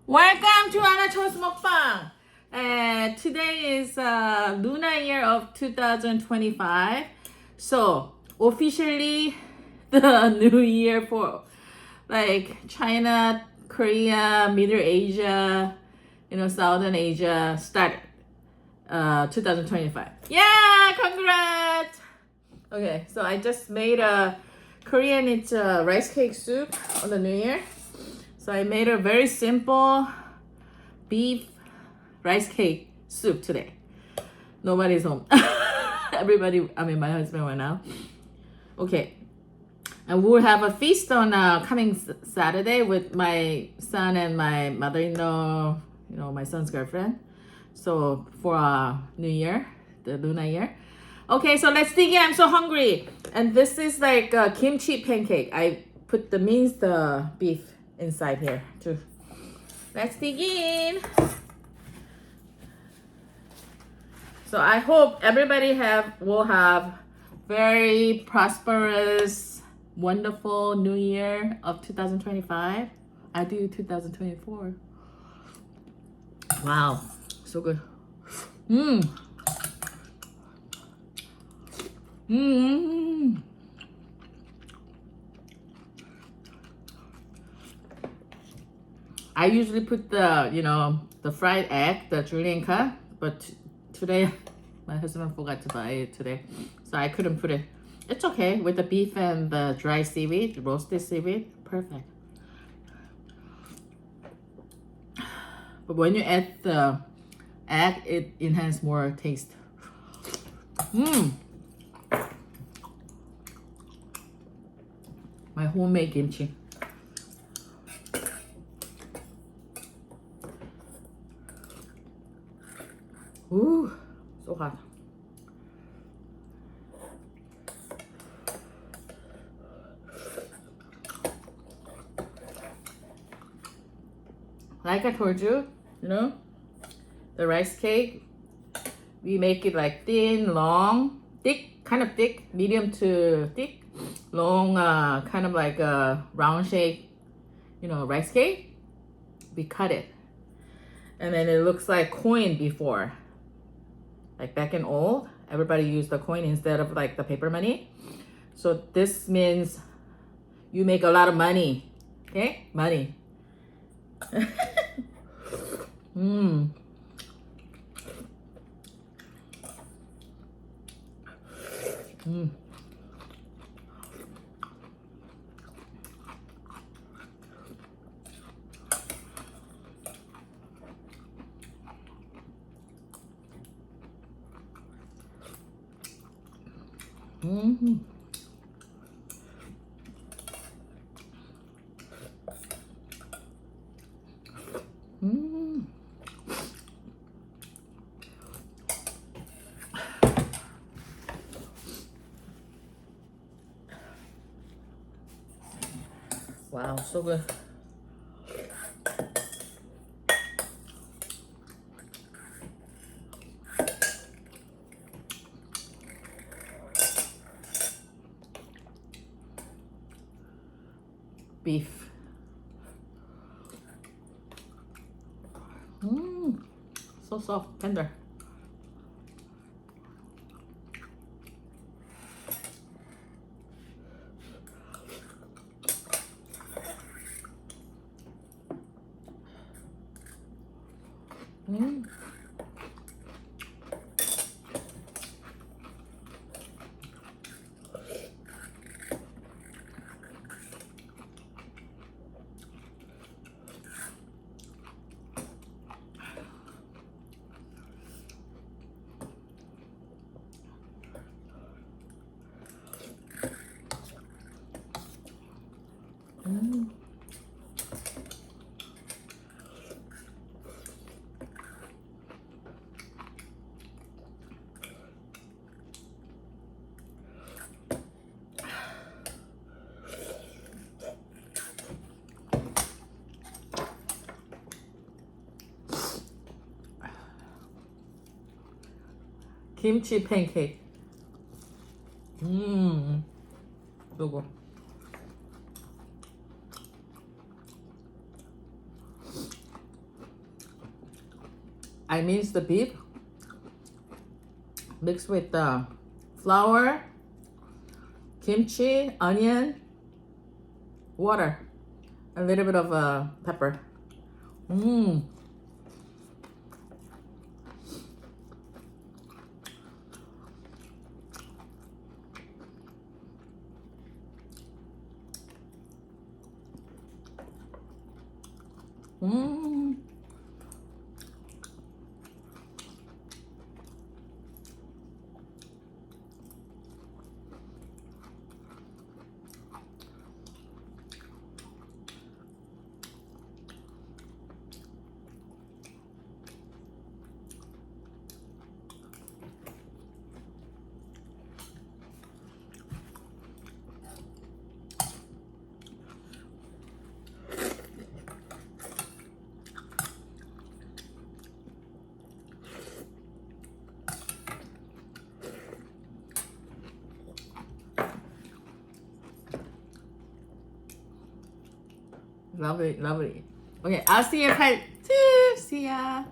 Welcome to Ahna Cho's Mukbang. Today is Lunar year of 2025. So officially the new year for like China, Korea, Middle Asia, Southern Asia started 2025. Yeah, congrats. Okay, so I just made a Korean rice cake soup on the new year. So I made a very simple beef rice cake soup today. Nobody's home. My husband went out. Okay. And we'll have a feast on coming Saturday with my son and my mother-in-law, my son's girlfriend. So for New Year, the Lunar year. Okay, so let's dig in. I'm so hungry. And this is like a kimchi pancake. I put the minced beef inside here too. Let's dig in. So I hope everybody will have very prosperous, wonderful new year of 2025. I do 2024. Wow, so good. Mmm. Mmm. I usually put the fried egg, the julienne cut, but today my husband forgot to buy it today, so I couldn't put it. It's okay with the beef and the dry seaweed, roasted seaweed, perfect. But when you add the egg, it enhances more taste. Mmm. My homemade kimchi. Ooh, so hot. Like I told you, the rice cake, we make it like thin, long, thick, kind of thick, medium to thick, long, kind of like a round shape, rice cake. We cut it. And then it looks like coin before. Like back in old, everybody used the coin instead of like the paper money. So this means you make a lot of money. Okay? Money. Mmm. Mmm. Mm-hmm. Mm. Wow, so good. Beef. Mmm. So soft, tender. Mmm. Mm. Kimchi pancake. Mmm. So good. I minced the beef mixed with the flour, kimchi, onion, water, a little bit of pepper. Mmm. Mmm. Lovely, lovely. Okay, I'll see you part 2. See ya.